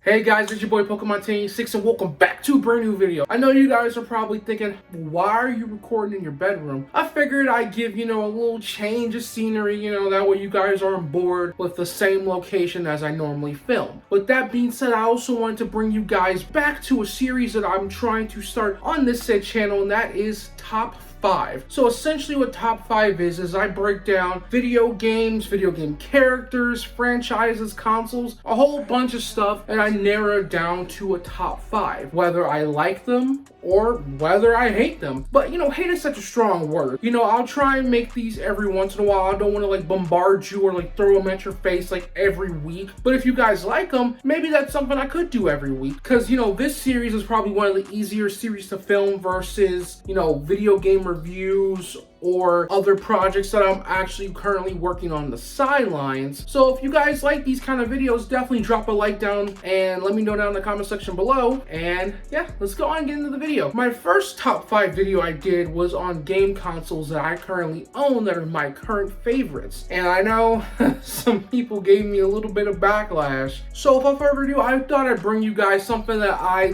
Hey guys, it's your boy Pokemon1086 and welcome back to a brand new video. I know you guys are probably thinking, why are you recording in your bedroom? I figured I'd give, a little change of scenery, that way you guys aren't bored with the same location as I normally film. With that being said, I also wanted to bring you guys back to a series that I'm trying to start on this said channel, and that is Top 5. So essentially what Top 5 is I break down video games, video game characters, franchises, consoles, a whole bunch of stuff, and I narrow it down to a top 5, whether I like them or whether I hate them. But hate is such a strong word. I'll try and make these every once in a while. I don't want to bombard you or throw them at your face every week. But if you guys like them, maybe that's something I could do every week. Because this series is probably one of the easier series to film versus video game reviews or other projects that I'm actually currently working on the sidelines. So if you guys like these kind of videos, definitely drop a like down and let me know down in the comment section below. And yeah, let's go on and get into the video. My first top 5 video I did was on game consoles that I currently own that are my current favorites. And I know some people gave me a little bit of backlash. So without further ado, I thought I'd bring you guys something that I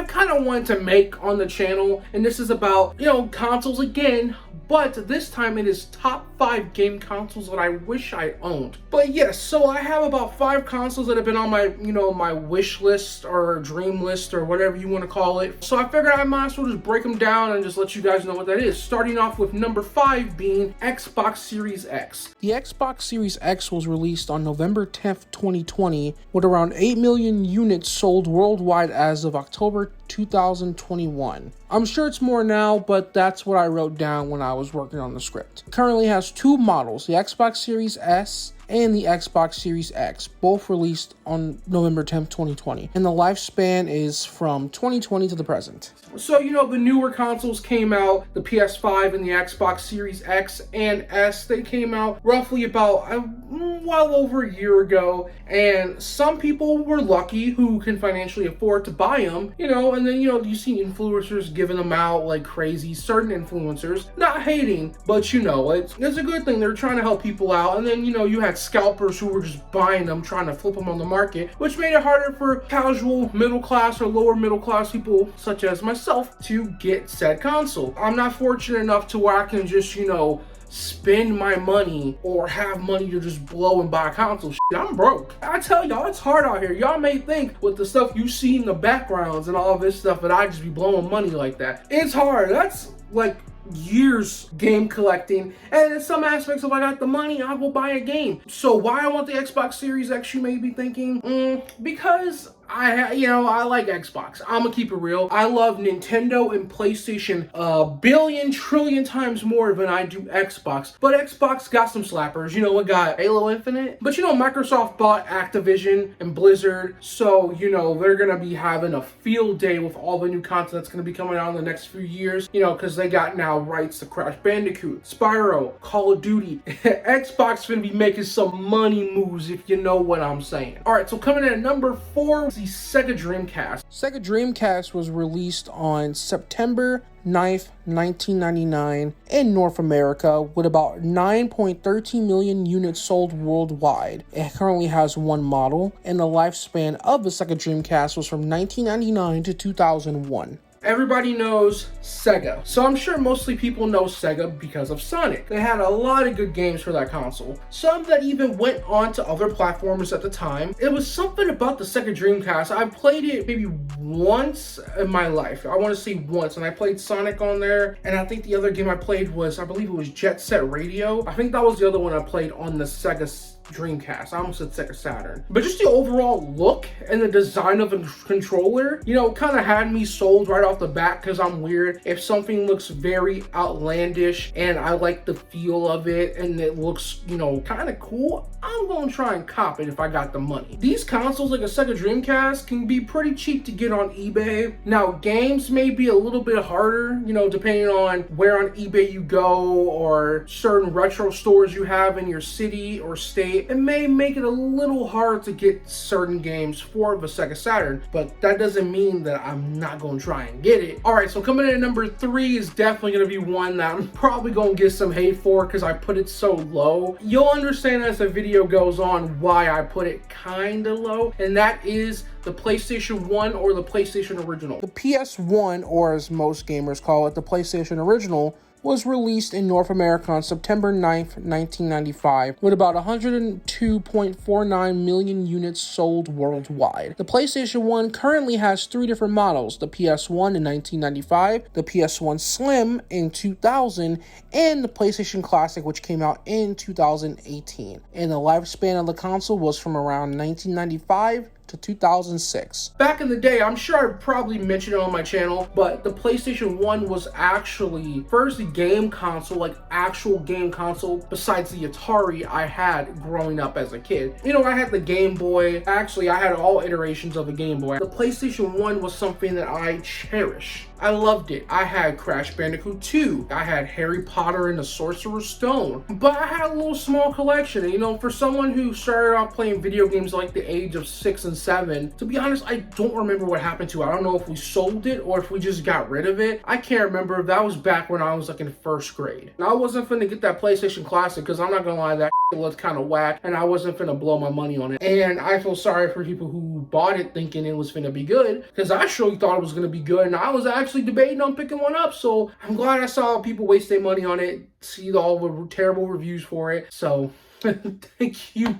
kind of wanted to make on the channel. And this is about, consoles again. But this time it is top 5 game consoles that I wish I owned. But yes, so I have about 5 consoles that have been on my, my wish list or dream list or whatever you want to call it. So I figured I might as well just break them down and just let you guys know what that is. Starting off with number 5 being Xbox Series X. The Xbox Series X was released on November 10th, 2020 with around 8 million units sold worldwide as of October 2021. I'm sure it's more now, but that's what I wrote down when I was working on the script. It currently has 2 models, the Xbox Series S and the Xbox Series X, both released on November 10th, 2020. And the lifespan is from 2020 to the present. So, the newer consoles came out, the PS5 and the Xbox Series X and S, they came out roughly about well over a year ago. And some people were lucky who can financially afford to buy them, and then, you see influencers giving them out like crazy, certain influencers, not hating, but it's a good thing. They're trying to help people out. And then, you had scalpers who were just buying them, trying to flip them on the market, which made it harder for casual middle class or lower middle class people such as myself to get said console. I'm not fortunate enough to where I can just, spend my money or have money to just blow and buy a console. I'm broke. I tell y'all, it's hard out here. Y'all may think with the stuff you see in the backgrounds and all this stuff that I just be blowing money like that. It's hard. That's years game collecting, and in some aspects, if I got the money, I will buy a game. So why I want the Xbox Series X, you may be thinking? Because I like Xbox. I'm gonna keep it real. I love Nintendo and PlayStation a billion trillion times more than I do Xbox. But Xbox got some slappers. It got Halo Infinite. But Microsoft bought Activision and Blizzard. So, they're gonna be having a field day with all the new content that's gonna be coming out in the next few years. Because they got now rights to Crash Bandicoot, Spyro, Call of Duty. Xbox gonna be making some money moves, if you know what I'm saying. Alright, so coming in at number 4, the Sega Dreamcast. Sega Dreamcast was released on September 9th, 1999 in North America with about 9.13 million units sold worldwide. It currently has 1 model, and the lifespan of the Sega Dreamcast was from 1999 to 2001. Everybody knows Sega. So I'm sure mostly people know Sega because of Sonic. They had a lot of good games for that console. Some that even went on to other platformers at the time. It was something about the Sega Dreamcast. I played it maybe once in my life. I want to say once. And I played Sonic on there. And I think the other game I played was, I believe it was Jet Set Radio. I think that was the other one I played on the Sega Dreamcast. I almost said Sega Saturn. But just the overall look and the design of the controller, kind of had me sold right off the bat because I'm weird. If something looks very outlandish and I like the feel of it and it looks, kind of cool, I'm going to try and cop it if I got the money. These consoles like a Sega Dreamcast can be pretty cheap to get on eBay. Now, games may be a little bit harder, depending on where on eBay you go or certain retro stores you have in your city or state. update, it may make it a little hard to get certain games for the Sega Saturn, but that doesn't mean that I'm not going to try and get it. All right, so coming in at number 3 is definitely going to be one that I'm probably going to get some hate for because I put it so low. You'll understand as the video goes on why I put it kind of low, and that is the PlayStation 1 or the PlayStation Original. The PS1, or as most gamers call it, the PlayStation Original, was released in North America on September 9th, 1995, with about 102.49 million units sold worldwide. The PlayStation 1 currently has 3 different models: the PS1 in 1995, the PS1 Slim in 2000, and the PlayStation Classic, which came out in 2018. And the lifespan of the console was from around 1995 to 2006. Back in the day, I'm sure I probably mentioned it on my channel, but the PlayStation 1 was actually first game console, like actual game console, besides the Atari I had growing up as a kid. You know, I had the Game Boy. Actually, I had all iterations of the Game Boy. The PlayStation 1 was something that I cherish. I loved it. I had Crash Bandicoot 2. I had Harry Potter and the Sorcerer's Stone. But I had a little small collection. And, you know, for someone who started off playing video games like the age of 6 and 7, to be honest, I don't remember what happened to it. I don't know if we sold it or if we just got rid of it. I can't remember. That was back when I was like in 1st grade. And I wasn't finna get that PlayStation Classic because I'm not gonna lie, that looked kind of whack, and I wasn't finna blow my money on it. And I feel sorry for people who bought it thinking it was finna be good, because I surely thought it was gonna be good, and I was actually debating on picking one up. So I'm glad I saw people waste their money on it, see all the terrible reviews for it. So thank you.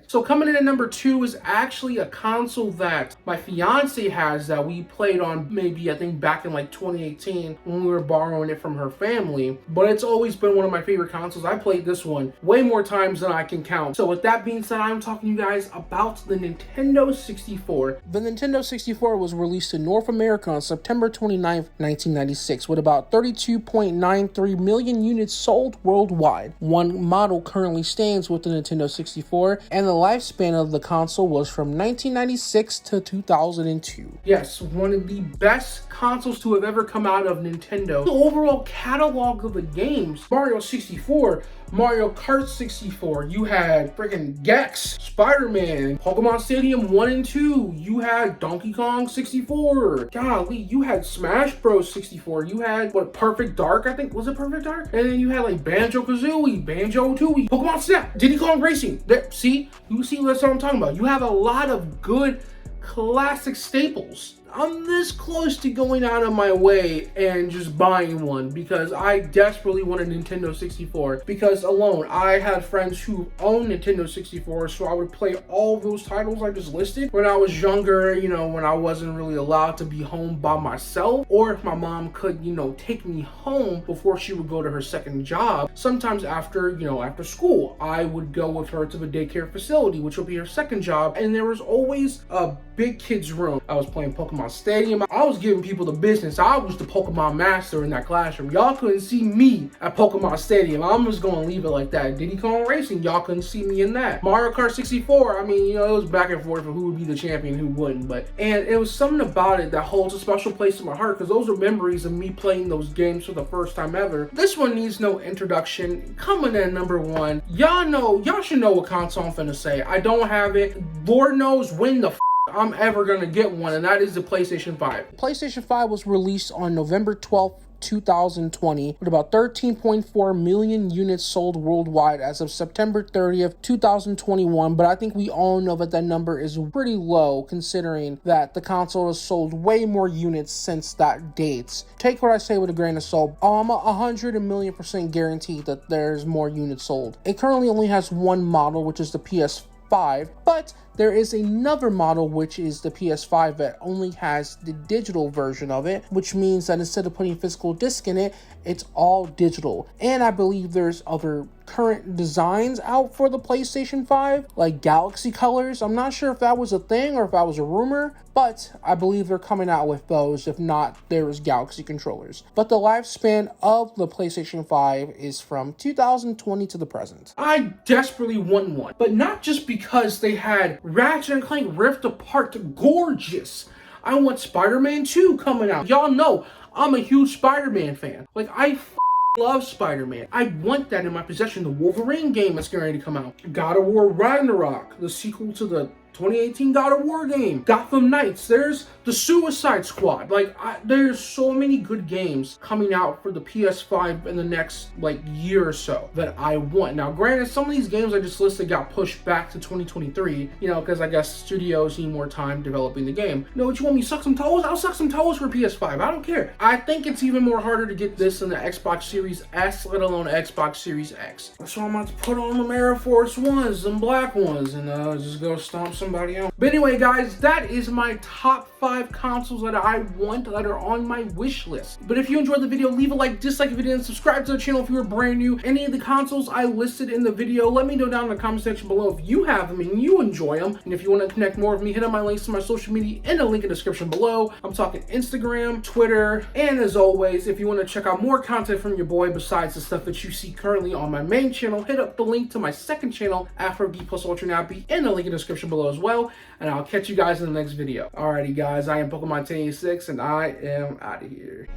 So coming in at number 2 is actually a console that my fiance has that we played on maybe I think back in like 2018 when we were borrowing it from her family. But it's always been one of my favorite consoles. I played this one way more times than I can count. So with that being said, I'm talking to you guys about the Nintendo 64. The Nintendo 64 was released in North America on September 29th, 1996, with about 32.93 million units sold worldwide. One model currently stands with the Nintendo 64, and the lifespan of the console was from 1996 to 2002. Yes, one of the best consoles to have ever come out of Nintendo. The overall catalog of the games: Mario 64, Mario Kart 64, you had freaking Gex, Spider-Man, Pokemon Stadium 1 and 2, you had Donkey Kong 64, golly, you had Smash Bros 64, you had, what, Perfect Dark, I think, was it Perfect Dark? And then you had like Banjo-Kazooie, Banjo-Tooie, Pokemon Snap, Diddy Kong Racing. There, see, that's what I'm talking about. You have a lot of good classic staples. I'm this close to going out of my way and just buying one because I desperately want a Nintendo 64. Because alone, I had friends who own Nintendo 64, so I would play all those titles I just listed when I was younger, you know, when I wasn't really allowed to be home by myself, or if my mom could, you know, take me home before she would go to her second job. Sometimes after, you know, after school, I would go with her to the daycare facility, which would be her second job, and there was always a big kids room. I was playing Pokemon Stadium. I was giving people the business. I was the Pokemon master in that classroom. Y'all couldn't see me at Pokemon Stadium. I'm just gonna leave it like that. Diddy Kong Racing, y'all couldn't see me in that. Mario Kart 64, I mean, you know, it was back and forth for who would be the champion, who wouldn't. And it was something about it that holds a special place in my heart because those are memories of me playing those games for the first time ever. This one needs no introduction. Coming in at number 1, y'all should know what console I'm finna say. I don't have it. Lord knows when the I'm ever gonna get one, and that is the PlayStation 5. PlayStation 5 was released on November 12th, 2020, with about 13.4 million units sold worldwide as of September 30th, 2021, but I think we all know that number is pretty low considering that the console has sold way more units since that date. Take what I say with a grain of salt. I'm 100% guaranteed that there's more units sold. It currently only has one model, which is the PS5, but there is another model, which is the PS5, that only has the digital version of it, which means that instead of putting physical disc in it, it's all digital. And I believe there's other current designs out for the PlayStation 5, like Galaxy colors. I'm not sure if that was a thing or if that was a rumor, but I believe they're coming out with those. If not, there is Galaxy controllers. But the lifespan of the PlayStation 5 is from 2020 to the present. I desperately want one, but not just because they had Ratchet and Clank Rift Apart gorgeous. I want Spider-Man 2 coming out. Y'all know I'm a huge Spider-Man fan. Like, I love Spider-Man. I want that in my possession. The Wolverine game that's getting ready to come out. God of War Ragnarok, the sequel to the 2018 God of War game. Gotham Knights. There's the Suicide Squad. Like, there's so many good games coming out for the PS5 in the next, like, year or so that I want. Now, granted, some of these games I just listed got pushed back to 2023, you know, because I guess studios need more time developing the game. You know what you want me to suck some toes? I'll suck some toes for PS5. I don't care. I think it's even more harder to get this in the Xbox Series S, let alone Xbox Series X. So I'm about to put on them Air Force Ones, them black ones, and just go stomp somebody else. But anyway, guys, that is my top 5 consoles that I want that are on my wish list. But if you enjoyed the video, leave a like, dislike if you didn't, subscribe to the channel if you were brand new. Any of the consoles I listed in the video, let me know down in the comment section below if you have them and you enjoy them. And if you want to connect more with me, hit up my links to my social media in the link in the description below. I'm talking Instagram, Twitter, and as always, if you want to check out more content from your boy besides the stuff that you see currently on my main channel, hit up the link to my second channel, AfroGeek plus Ultra Now, be in the link in the description below as well. And I'll catch you guys in the next video. Alrighty, guys, I am Pokemon 1086, and I am out of here.